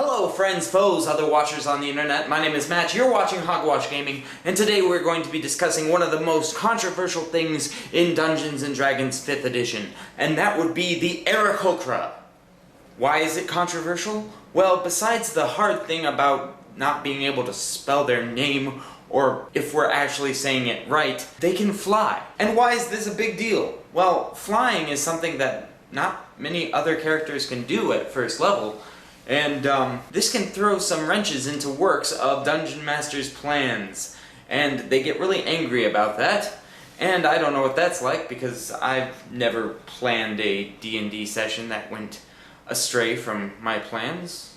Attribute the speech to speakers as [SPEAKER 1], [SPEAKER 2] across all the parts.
[SPEAKER 1] Hello friends, foes, other watchers on the internet, my name is Matt, you're watching Hogwash Gaming, and today we're going to be discussing one of the most controversial things in Dungeons & Dragons 5th edition, and that would be the aarakocra. Why is it controversial? Well, besides the hard thing about not being able to spell their name, or if we're actually saying it right, they can fly. And why is this a big deal? Well, flying is something that not many other characters can do at first level, and this can throw some wrenches into works of Dungeon Master's plans, and they get really angry about that. And I don't know what that's like, because I've never planned a D&D session that went astray from my plans.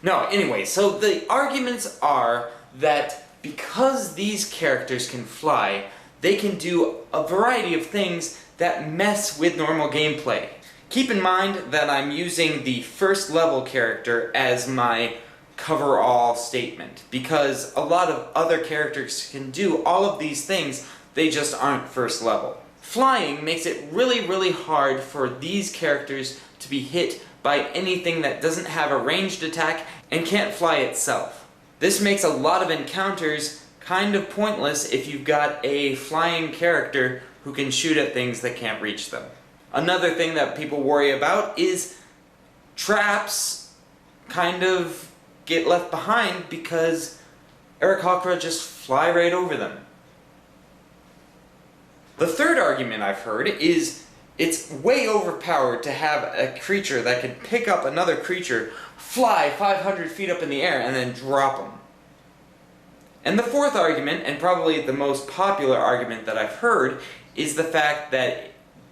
[SPEAKER 1] No, anyway, so the arguments are that because these characters can fly, they can do a variety of things that mess with normal gameplay. Keep in mind that I'm using the first level character as my cover-all statement, because a lot of other characters can do all of these things, they just aren't first level. Flying makes it really hard for these characters to be hit by anything that doesn't have a ranged attack and can't fly itself. This makes a lot of encounters kind of pointless if you've got a flying character who can shoot at things that can't reach them. Another thing that people worry about is traps kind of get left behind because aarakocra just fly right over them. The third argument I've heard is it's way overpowered to have a creature that can pick up another creature, fly 500 feet up in the air, and then drop them. And the fourth argument, and probably the most popular argument that I've heard, is the fact that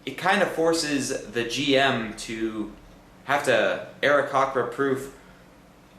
[SPEAKER 1] it kind of forces the GM to have to aarakocra-proof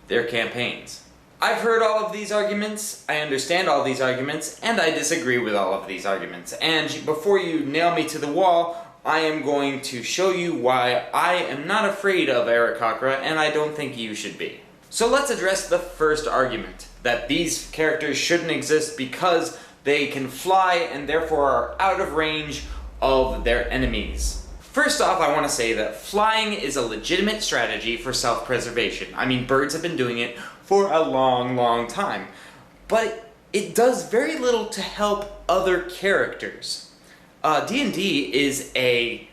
[SPEAKER 1] their campaigns. I've heard all of these arguments, I understand all these arguments, and I disagree with all of these arguments. And before you nail me to the wall, I am going to show you why I am not afraid of aarakocra, and I don't think you should be. So let's address the first argument, that these characters shouldn't exist because they can fly and therefore are out of range of their enemies. First off, I want to say that flying is a legitimate strategy for self-preservation. I mean, birds have been doing it for a long time. But it does very little to help other characters. D&D is a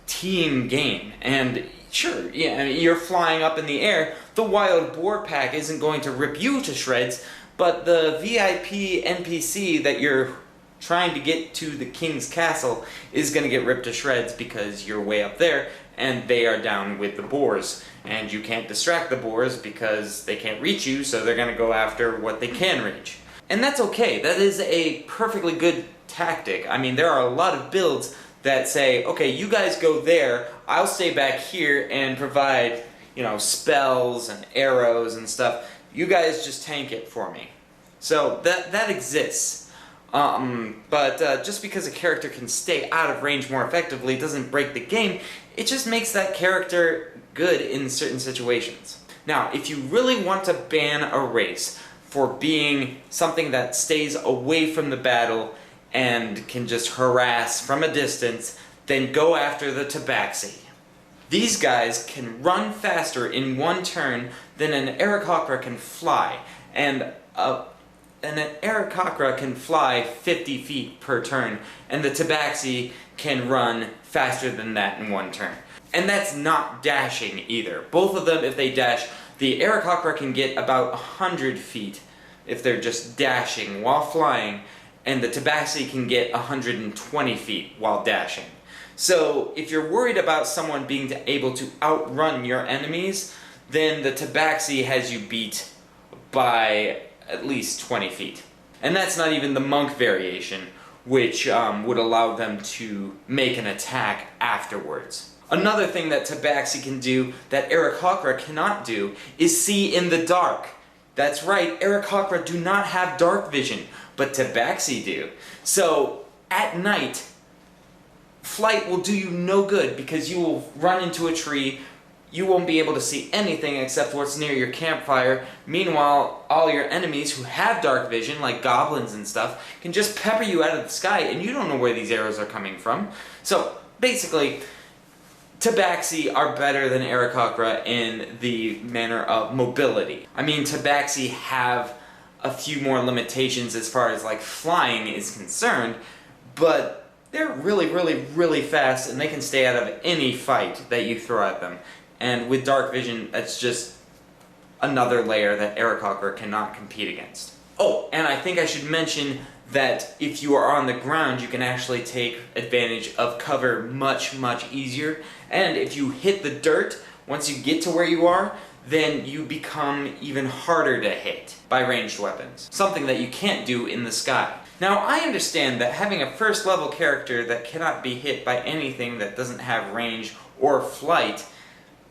[SPEAKER 1] team game, and sure, yeah, you're flying up in the air, the wild boar pack isn't going to rip you to shreds, but the VIP NPC that you're trying to get to the king's castle is going to get ripped to shreds because you're way up there and they are down with the boars, and you can't distract the boars because they can't reach you, so they're going to go after what they can reach. And that's okay, that is a perfectly good tactic. I mean, there are a lot of builds that say, okay, you guys go there, I'll stay back here and provide, you know, spells and arrows and stuff. You guys just tank it for me. So that exists. But just because a character can stay out of range more effectively doesn't break the game, it just makes that character good in certain situations. Now, if you really want to ban a race for being something that stays away from the battle and can just harass from a distance, then go after the tabaxi. These guys can run faster in one turn than an aarakocra can fly, and an aarakocra can fly 50 feet per turn, and the tabaxi can run faster than that in one turn. And that's not dashing either. Both of them, if they dash, the aarakocra can get about 100 feet if they're just dashing while flying, and the tabaxi can get 120 feet while dashing. So if you're worried about someone being able to outrun your enemies, then the tabaxi has you beat by at least 20 feet. And that's not even the monk variation, which would allow them to make an attack afterwards. Another thing that tabaxi can do that aarakocra cannot do is see in the dark. That's right, aarakocra do not have dark vision, but tabaxi do. So at night, flight will do you no good because you will run into a tree, you won't be able to see anything except what's near your campfire. Meanwhile, all your enemies who have dark vision, like goblins and stuff, can just pepper you out of the sky and you don't know where these arrows are coming from. So basically, Tabaxi are better than aarakocra in the manner of mobility. I mean, Tabaxi have a few more limitations as far as like flying is concerned, but they're really fast and they can stay out of any fight that you throw at them. And with dark vision, that's just another layer that aarakocra cannot compete against. Oh, and I think I should mention that if you are on the ground, you can actually take advantage of cover much easier. And if you hit the dirt, once you get to where you are, then you become even harder to hit by ranged weapons. Something that you can't do in the sky. Now, I understand that having a first level character that cannot be hit by anything that doesn't have range or flight,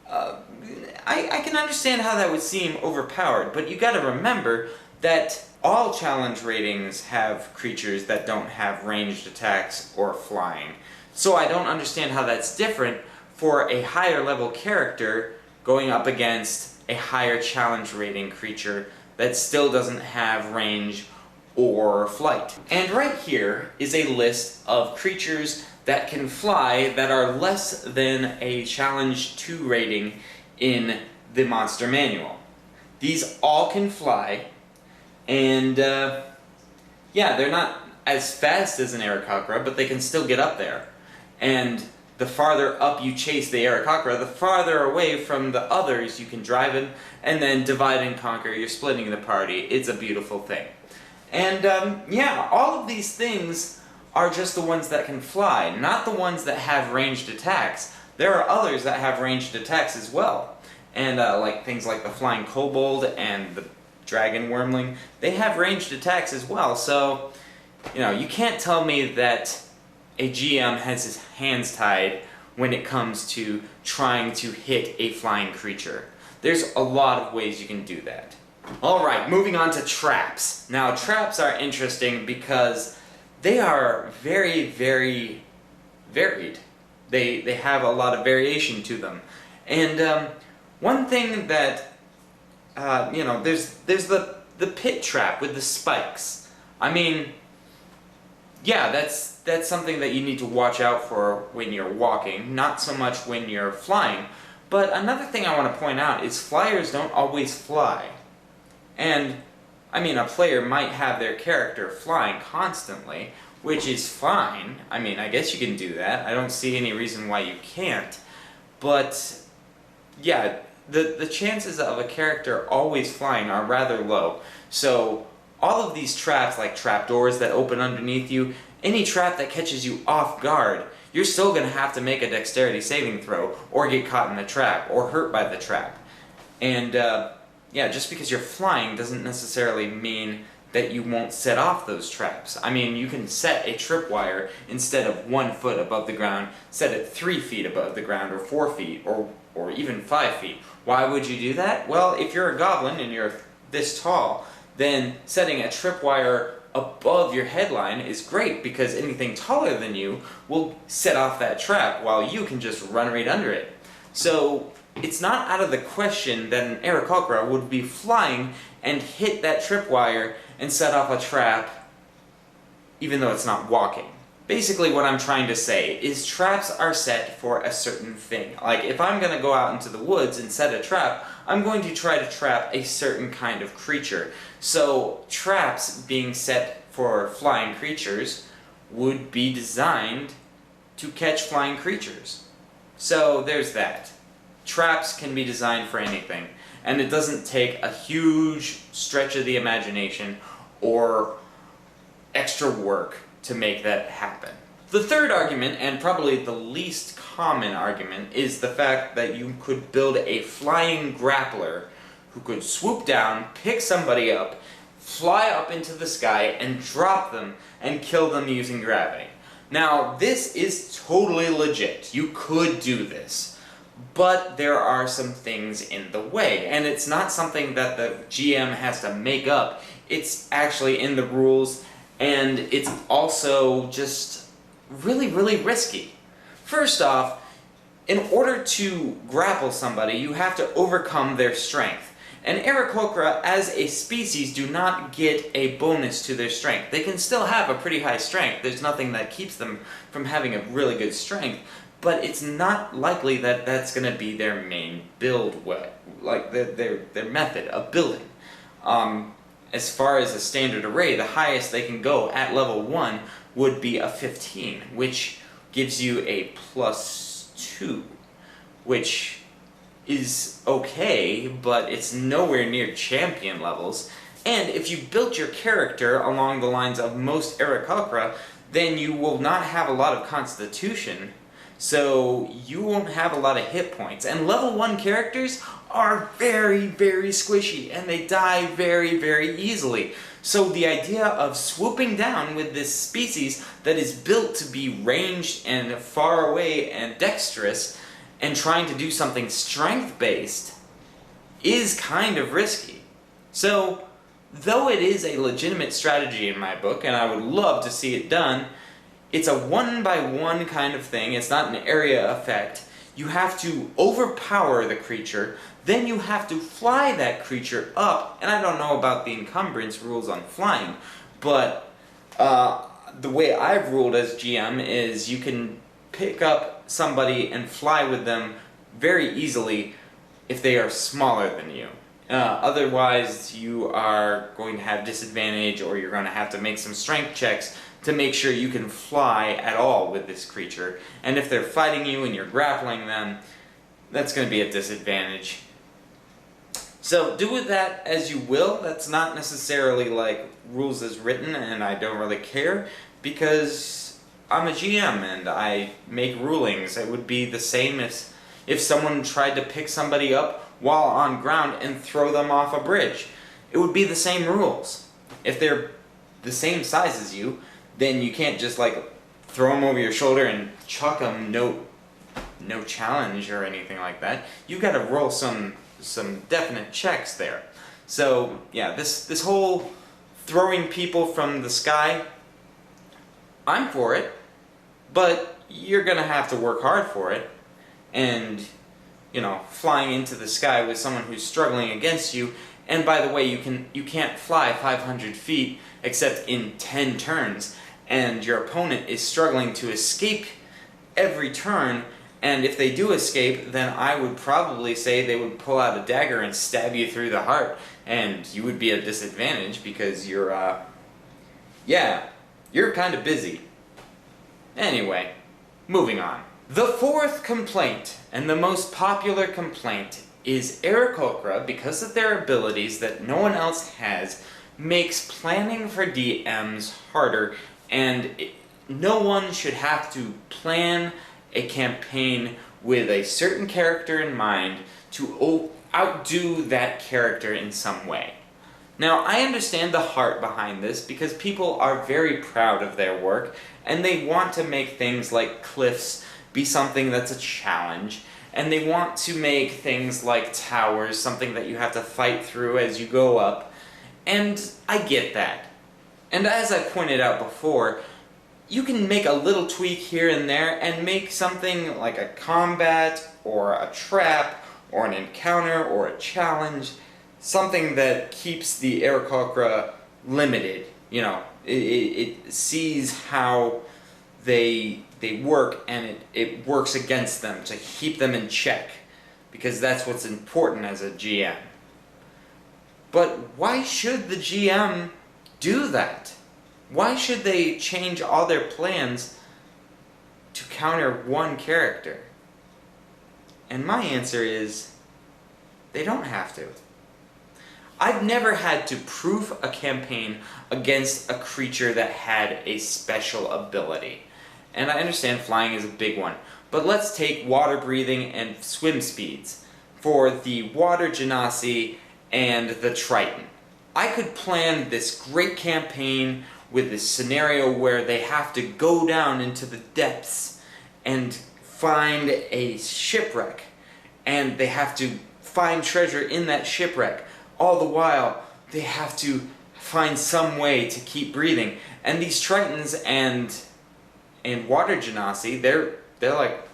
[SPEAKER 1] I can understand how that would seem overpowered, but you gotta remember that all challenge ratings have creatures that don't have ranged attacks or flying. So I don't understand how that's different for a higher level character going up against a higher challenge rating creature that still doesn't have range or flight. And right here is a list of creatures that can fly that are less than a challenge 2 rating in the monster manual. These all can fly, and yeah, they're not as fast as an aarakocra, but they can still get up there. And the farther up you chase the aarakocra, the farther away from the others you can drive him, and then divide and conquer. You're splitting the party. It's a beautiful thing. And yeah, all of these things are just the ones that can fly, not the ones that have ranged attacks. There are others that have ranged attacks as well. And like things like the flying kobold and the dragon wormling, they have ranged attacks as well. So, you know, you can't tell me that a GM has his hands tied when it comes to trying to hit a flying creature. There's a lot of ways you can do that. Alright, moving on to traps. Now, traps are interesting because they are very varied. They have a lot of variation to them. And one thing that, you know, there's the pit trap with the spikes. I mean, yeah, that's something that you need to watch out for when you're walking, not so much when you're flying. But another thing I want to point out is flyers don't always fly. And, I mean, a player might have their character flying constantly, which is fine. I mean, I guess you can do that. I don't see any reason why you can't. But, yeah, the chances of a character always flying are rather low. So, all of these traps, like trapdoors that open underneath you, any trap that catches you off guard, you're still going to have to make a dexterity saving throw, or get caught in the trap, or hurt by the trap. And, yeah, just because you're flying doesn't necessarily mean that you won't set off those traps. I mean, you can set a tripwire instead of 1 foot above the ground, set it 3 feet above the ground, or 4 feet, or even 5 feet. Why would you do that? Well, if you're a goblin and you're this tall, then setting a tripwire above your headline is great, because anything taller than you will set off that trap while you can just run right under it. So, it's not out of the question that an aarakocra would be flying and hit that tripwire and set off a trap, even though it's not walking. Basically what I'm trying to say is traps are set for a certain thing. Like, if I'm going to go out into the woods and set a trap, I'm going to try to trap a certain kind of creature. So, traps being set for flying creatures would be designed to catch flying creatures. So, there's that. Traps can be designed for anything, and it doesn't take a huge stretch of the imagination or extra work to make that happen. The third argument, and probably the least common argument, is the fact that you could build a flying grappler who could swoop down, pick somebody up, fly up into the sky, and drop them and kill them using gravity. Now, this is totally legit. You could do this. But there are some things in the way, and it's not something that the GM has to make up. It's actually in the rules, and it's also just really risky. First off, in order to grapple somebody, you have to overcome their strength. And aarakocra, as a species, do not get a bonus to their strength. They can still have a pretty high strength. There's nothing that keeps them from having a really good strength. but it's not likely that that's going to be their main build way, like their method of building. As far as a standard array, the highest they can go at level 1 would be a 15, which gives you a +2, which is okay, but it's nowhere near champion levels. And if you built your character along the lines of most aarakocra, then you will not have a lot of constitution, so you won't have a lot of hit points. And level 1 characters are very, very squishy, and they die very, very easily. So the idea of swooping down with this species that is built to be ranged and far away and dexterous, and trying to do something strength-based, is kind of risky. So, though it is a legitimate strategy in my book, and I would love to see it done, it's a one-by-one kind of thing. It's not an area effect. You have to overpower the creature, then you have to fly that creature up, and I don't know about the encumbrance rules on flying, but the way I've ruled as GM is you can pick up somebody and fly with them very easily if they are smaller than you. Otherwise, you are going to have disadvantage, or you're going to have to make some strength checks to make sure you can fly at all with this creature. And if they're fighting you and you're grappling them, that's going to be a disadvantage. So do with that as you will. That's not necessarily like rules as written, and I don't really care, because I'm a GM and I make rulings. It would be the same as if someone tried to pick somebody up while on ground and throw them off a bridge. It would be the same rules. If they're the same size as you, then you can't just like throw them over your shoulder and chuck them, no challenge or anything like that. You've got to roll some definite checks there. So yeah, this whole throwing people from the sky, I'm for it, but you're gonna have to work hard for it. And you know, flying into the sky with someone who's struggling against you, and by the way, you can't fly 500 feet except in 10 turns, and your opponent is struggling to escape every turn, and if they do escape, then I would probably say they would pull out a dagger and stab you through the heart, and you would be at a disadvantage because you're kind of busy. Anyway, moving on. The fourth complaint, and the most popular complaint, is aarakocra, because of their abilities that no one else has, makes planning for DMs harder, and no one should have to plan a campaign with a certain character in mind to outdo that character in some way. Now, I understand the heart behind this, because people are very proud of their work, and they want to make things like cliffs be something that's a challenge, and they want to make things like towers something that you have to fight through as you go up, and I get that. And as I pointed out before, you can make a little tweak here and there and make something like a combat, or a trap, or an encounter, or a challenge, something that keeps the aarakocra limited. You know, it sees how they work, and it works against them to keep them in check, because that's what's important as a GM. But why should the GM do that? Why should they change all their plans to counter one character? And my answer is, they don't have to. I've never had to proof a campaign against a creature that had a special ability. And I understand flying is a big one, but let's take water breathing and swim speeds for the water genasi and the triton. I could plan this great campaign with this scenario where they have to go down into the depths and find a shipwreck, and they have to find treasure in that shipwreck. All the while, they have to find some way to keep breathing. And these tritons and water genasi, they're like,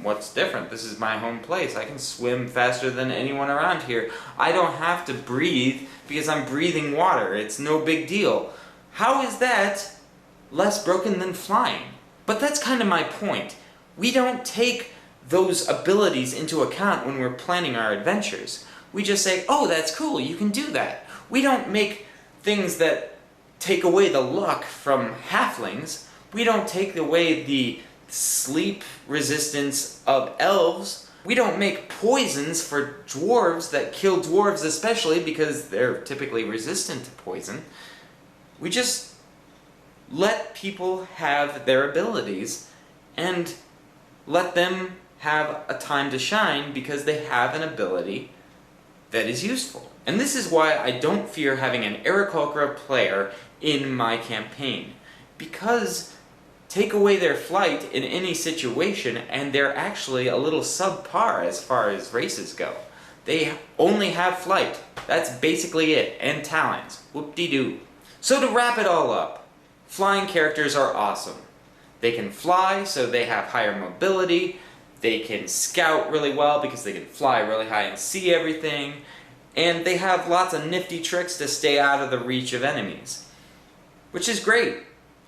[SPEAKER 1] what's different? This is my home place. I can swim faster than anyone around here. I don't have to breathe because I'm breathing water. It's no big deal. How is that less broken than flying? But that's kind of my point. We don't take those abilities into account when we're planning our adventures. We just say, oh, that's cool, you can do that. We don't make things that take away the luck from halflings. We don't take away the sleep resistance of elves. We don't make poisons for dwarves that kill dwarves especially because they're typically resistant to poison. We just let people have their abilities and let them have a time to shine because they have an ability that is useful. And this is why I don't fear having an aarakocra player in my campaign. Because take away their flight in any situation and they're actually a little subpar as far as races go. They only have flight. That's basically it. And talents. Whoop-de-doo. So to wrap it all up, flying characters are awesome. They can fly, so they have higher mobility. They can scout really well because they can fly really high and see everything. And they have lots of nifty tricks to stay out of the reach of enemies. Which is great,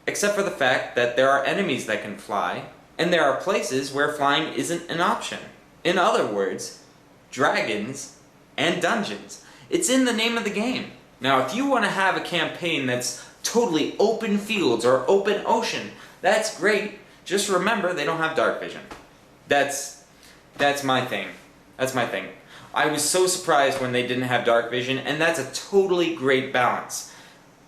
[SPEAKER 1] except for the fact that there are enemies that can fly, and there are places where flying isn't an option. In other words, dragons and dungeons. It's in the name of the game. Now, if you want to have a campaign that's totally open fields or open ocean, that's great. Just remember they don't have dark vision. That's my thing. That's my thing. I was so surprised when they didn't have dark vision, and that's a totally great balance.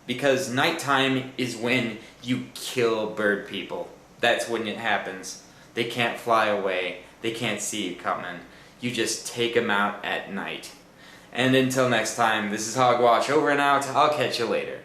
[SPEAKER 1] Because nighttime is when you kill bird people. That's when it happens. They can't fly away. They can't see you coming. You just take them out at night. And until next time, this is Hogwash over and out. I'll catch you later.